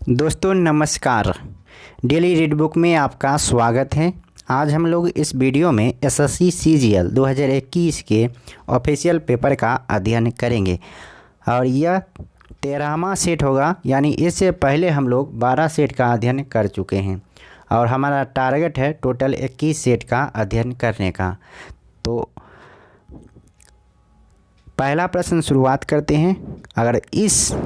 दोस्तों नमस्कार। Daily read book में आपका स्वागत है। आज हम लोग इस वीडियो में एसएससी सीजीएल 2021 के ऑफिशियल पेपर का अध्ययन करेंगे और यह 13वां सेट होगा, यानी इससे पहले हम लोग 12 सेट का अध्ययन कर चुके हैं और हमारा टारगेट है टोटल 21 सेट का अध्ययन करने का। तो पहला प्रश्न शुरुआत करते हैं। अगर इस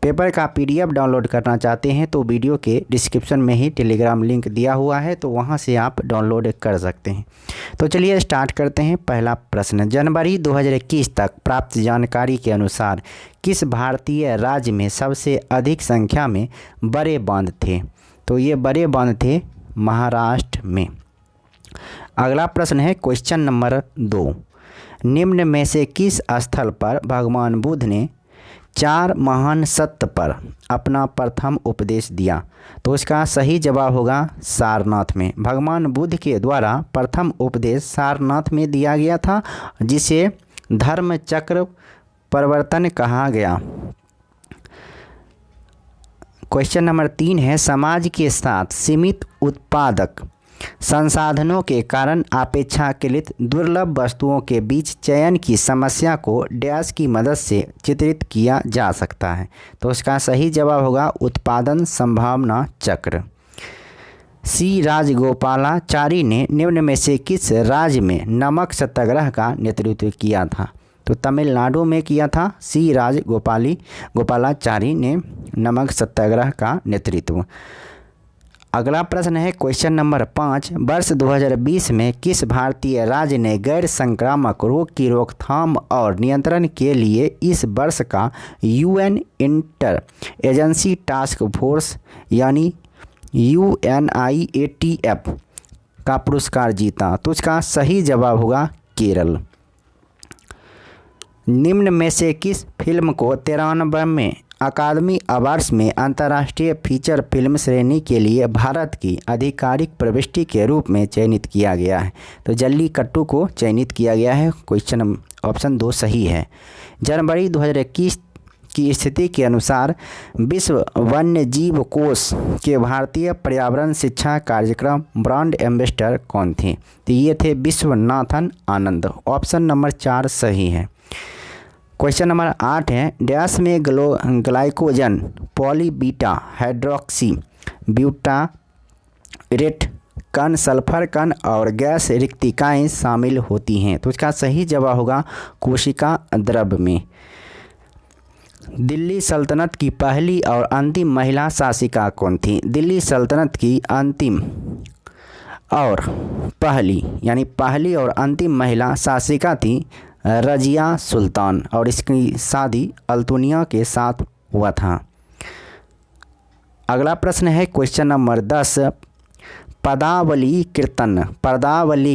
पेपर का पीडीएफ डाउनलोड करना चाहते हैं तो वीडियो के डिस्क्रिप्शन में ही टेलीग्राम लिंक दिया हुआ है, तो वहां से आप डाउनलोड कर सकते हैं। तो चलिए स्टार्ट करते हैं। पहला प्रश्न, जनवरी 2021 तक प्राप्त जानकारी के अनुसार किस भारतीय राज्य में सबसे अधिक संख्या में बड़े बांध थे? तो ये बड़े बांध थे महाराष्ट्र में। अगला प्रश्न है क्वेश्चन नंबर 2, निम्न में से किस स्थल पर भगवान बुद्ध ने 4 महान सत्य पर अपना प्रथम उपदेश दिया? तो इसका सही जवाब होगा सारनाथ में। भगवान बुद्ध के द्वारा प्रथम उपदेश सारनाथ में दिया गया था, जिसे धर्म चक्र परिवर्तन कहा गया। क्वेश्चन नंबर 3 है, समाज के साथ सीमित उत्पादक संसाधनों के कारण अपेक्षाकृत दुर्लभ वस्तुओं के बीच चयन की समस्या को डैश की मदद से चित्रित किया जा सकता है? तो इसका सही जवाब होगा उत्पादन संभावना चक्र। सी राजगोपालाचारी ने निम्न में से किस राज्य में नमक सत्याग्रह का नेतृत्व किया था? तो तमिलनाडु में किया था सी राजगोपालाचारी ने नमक सत्याग्रह का नेतृत्व। अगला प्रश्न है क्वेश्चन नंबर 5, वर्ष 2020 में किस भारतीय राज्य ने गैर संक्रामक रोग की रोकथाम और नियंत्रण के लिए इस वर्ष का UN inter agency task force यानी UNIATF का पुरस्कार जीता? तो इसका सही जवाब होगा केरल। निम्न में से किस फिल्म को 93वें अकादमी अवार्ड्स में अंतर्राष्ट्रीय फीचर फिल्म श्रेणी के लिए भारत की आधिकारिक प्रविष्टि के रूप में चयनित किया गया है? तो जल्लीकट्टू को चयनित किया गया है। क्वेश्चन ऑप्शन 2 सही है। जनवरी 2021 की स्थिति के अनुसार विश्व वन्य जीव कोष के भारतीय पर्यावरण शिक्षा कार्यक्रम ब्रांड एम्बेसडर कौन थे? तो ये थे विश्वनाथन आनंद। ऑप्शन नंबर 4 सही है। क्वेश्चन नंबर 8 है, डैश में ग्लाइकोजन पॉलीबीटा हाइड्रोक्सी ब्यूटारेट कण सल्फर कण और गैस रिक्तिकाएँ शामिल होती हैं? तो इसका सही जवाब होगा कोशिका द्रव्य में। दिल्ली सल्तनत की पहली और अंतिम महिला शासिका कौन थी? दिल्ली सल्तनत की अंतिम और पहली और अंतिम महिला शासिका थी रजिया सुल्तान और इसकी शादी अल्तुनिया के साथ हुआ था। अगला प्रश्न है क्वेश्चन नंबर 10, पदावली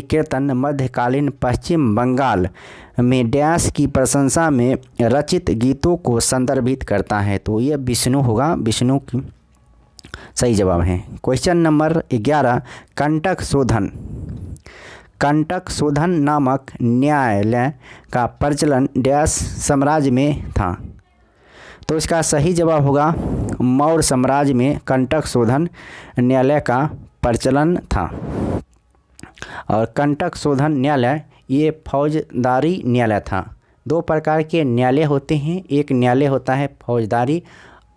कीर्तन मध्यकालीन पश्चिम बंगाल में डैश की प्रशंसा में रचित गीतों को संदर्भित करता है? तो ये विष्णु होगा, विष्णु की सही जवाब है। क्वेश्चन नंबर 11, कंटक शोधन नामक न्यायालय का प्रचलन डैश साम्राज्य में था? तो इसका सही जवाब होगा मौर्य साम्राज्य में कंटक शोधन न्यायालय का प्रचलन था। और कंटक शोधन न्यायालय ये फौजदारी न्यायालय था। 2 प्रकार के न्यायालय होते हैं, एक न्यायालय होता है फौजदारी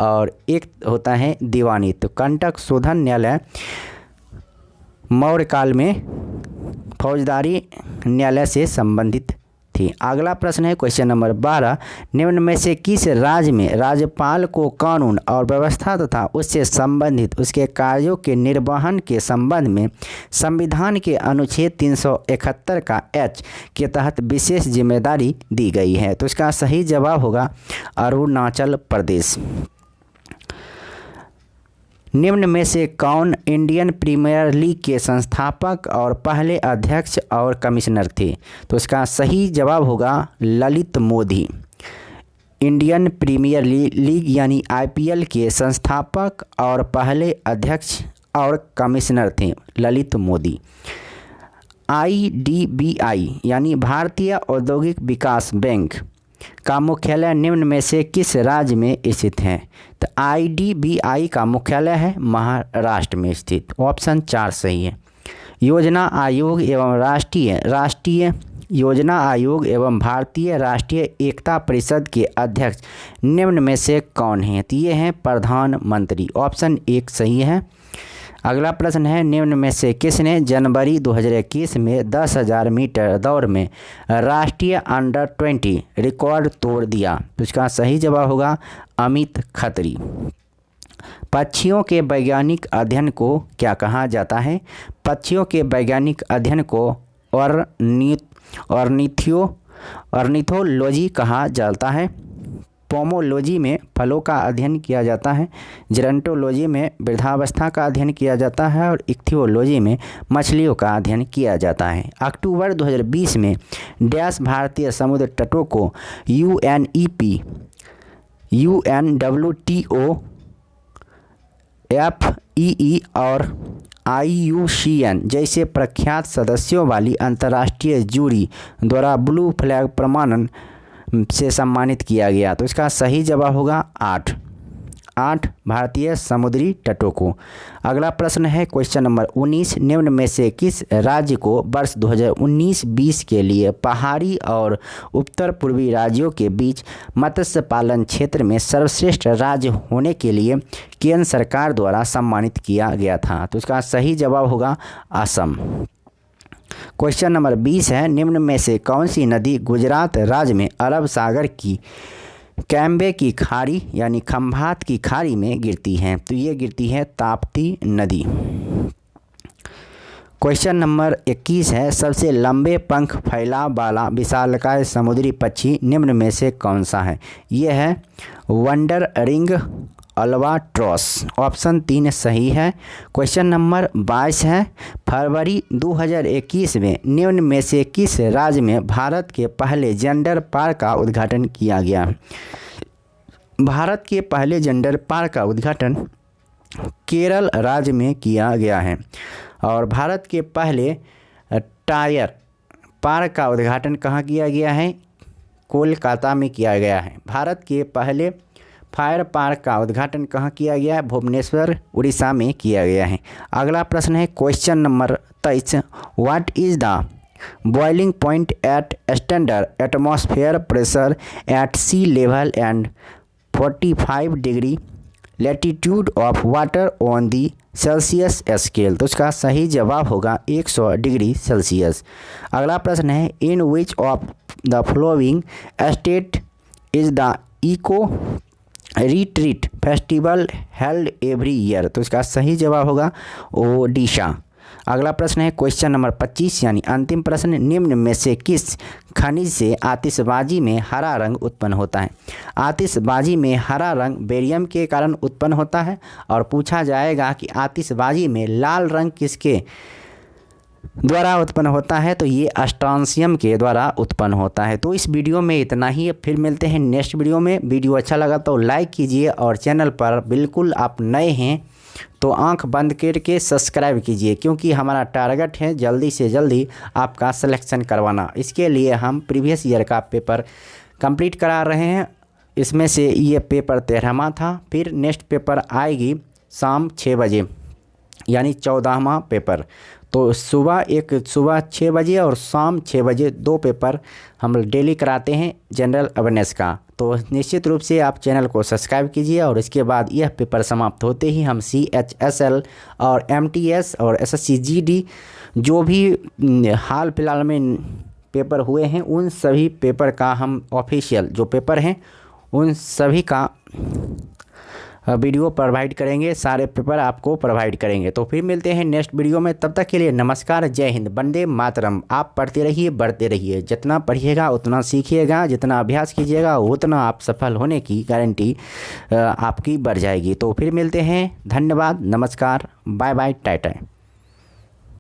और एक होता है दीवानी। तो कंटक शोधन न्यायालय मौर्य काल में फौजदारी न्यायालय से संबंधित थी। अगला प्रश्न है क्वेश्चन नंबर 12, निम्न में से किस राज्य में राज्यपाल को कानून और व्यवस्था तथा उससे संबंधित उसके कार्यों के निर्वहन के संबंध में संविधान के अनुच्छेद 371 का H के तहत विशेष जिम्मेदारी दी गई है? तो इसका सही जवाब होगा अरुणाचल प्रदेश। निम्न में से कौन इंडियन प्रीमियर लीग के संस्थापक और पहले अध्यक्ष और कमिश्नर थे? तो इसका सही जवाब होगा Lalit Modi. Indian premier league यानी IPL के संस्थापक और पहले अध्यक्ष और कमिश्नर थे ललित मोदी। IDBI यानी भारतीय औद्योगिक विकास बैंक का मुख्यालय निम्न में से किस राज्य में स्थित है? तो IDBI का मुख्यालय है महाराष्ट्र में स्थित। ऑप्शन 4 सही है। योजना आयोग एवं राष्ट्रीय योजना आयोग एवं भारतीय राष्ट्रीय एकता परिषद के अध्यक्ष निम्न में से कौन हैं? तो ये हैं प्रधानमंत्री। ऑप्शन 1 सही है। अगला प्रश्न है, निम्न में से किसने जनवरी 2021 में 10,000 मीटर दौड़ में राष्ट्रीय अंडर 20 रिकॉर्ड तोड़ दिया? तो इसका सही जवाब होगा अमित खत्री। पक्षियों के वैज्ञानिक अध्ययन को क्या कहा जाता है? पक्षियों के वैज्ञानिक अध्ययन को ऑर्निथोलॉजी कहा जाता है। पोमोलॉजी में फलों का अध्ययन किया जाता है। जेरंटोलॉजी में वृद्धावस्था का अध्ययन किया जाता है और इक्थियोलॉजी में मछलियों का अध्ययन किया जाता है। अक्टूबर 2020 में डैश भारतीय समुद्र तटों को UNEP, UNWTO, FEE और IUCN जैसे प्रख्यात सदस्यों वाली अंतर्राष्ट्रीय जूरी द्वारा ब्लू फ्लैग प्रमाणन से सम्मानित किया गया? तो इसका सही जवाब होगा 8 भारतीय समुद्री तटों को। अगला प्रश्न है क्वेश्चन नंबर 19, निम्न में से किस राज्य को वर्ष 2019-20 के लिए पहाड़ी और उत्तर पूर्वी राज्यों के बीच मत्स्य पालन क्षेत्र में सर्वश्रेष्ठ राज्य होने के लिए केंद्र सरकार द्वारा सम्मानित किया गया था? तो इसका सही जवाब होगा असम। क्वेश्चन नंबर 20 है, निम्न में से कौन सी नदी गुजरात राज्य में अरब सागर की कैम्बे की खाड़ी यानी खंभात की खाड़ी में गिरती है? तो ये गिरती है ताप्ती नदी। क्वेश्चन नंबर 21 है, सबसे लंबे पंख फैलाव वाला विशालकाय समुद्री पक्षी निम्न में से कौन सा है? ये है वंडर रिंग अल्बाट्रॉस। ऑप्शन 3 सही है। क्वेश्चन नंबर 22 है, फरवरी 2021 में निम्न में से किस राज्य में भारत के पहले जेंडर पार्क का उद्घाटन किया गया? भारत के पहले जेंडर पार्क का उद्घाटन केरल राज्य में किया गया है। और भारत के पहले टायर पार्क का उद्घाटन कहाँ किया गया है? कोलकाता में किया गया है। भारत के पहले फायर पार्क का उद्घाटन कहाँ किया गया है? भुवनेश्वर उड़ीसा में किया गया है। अगला प्रश्न है question number 23, what is the boiling point at standard atmosphere pressure at sea level and 45 degree latitude of water on the Celsius scale? तो इसका सही जवाब होगा 100 डिग्री सेल्सियस। अगला प्रश्न है, in which of the following state is the eco retreat festival held every year? तो इसका सही जवाब होगा ओडिशा। अगला प्रश्न है क्वेश्चन नंबर 25 यानी अंतिम प्रश्न, निम्न में से किस खनिज से आतिशबाजी में हरा रंग उत्पन्न होता है? आतिशबाजी में हरा रंग बेरियम के कारण उत्पन्न होता है। और पूछा जाएगा कि आतिशबाजी में लाल रंग किसके द्वारा उत्पन्न होता है? तो ये स्ट्रांसियम के द्वारा उत्पन्न होता है। तो इस वीडियो में इतना ही, फिर मिलते हैं नेक्स्ट वीडियो में। वीडियो अच्छा लगा तो लाइक कीजिए और चैनल पर बिल्कुल आप नए हैं तो आंख बंद करके सब्सक्राइब कीजिए, क्योंकि हमारा टारगेट है जल्दी से जल्दी आपका सिलेक्शन करवाना। इसके लिए हम प्रीवियस ईयर का पेपर कंप्लीट करा रहे हैं। इसमें से ये पेपर 13वां था। फिर नेक्स्ट पेपर आएगी शाम 6 बजे यानी 14वां पेपर। तो सुबह 6 बजे और शाम 6 बजे 2 पेपर हम डेली कराते हैं जनरल अवेयरनेस का। तो निश्चित रूप से आप चैनल को सब्सक्राइब कीजिए और इसके बाद यह पेपर समाप्त होते ही हम CHSL और MTS और SSC GD जो भी हाल फिलहाल में पेपर हुए हैं उन सभी पेपर का हम ऑफिशियल जो पेपर हैं उन सभी का वीडियो प्रोवाइड करेंगे। सारे पेपर आपको प्रोवाइड करेंगे। तो फिर मिलते हैं नेक्स्ट वीडियो में। तब तक के लिए नमस्कार, जय हिंद, वंदे मातरम। आप पढ़ते रहिए, बढ़ते रहिए। जितना पढ़िएगा उतना सीखिएगा, जितना अभ्यास कीजिएगा उतना आप सफल होने की गारंटी आपकी बढ़ जाएगी। तो फिर मिलते हैं। धन्यवाद, नमस्कार, बाय बाय, टाटा।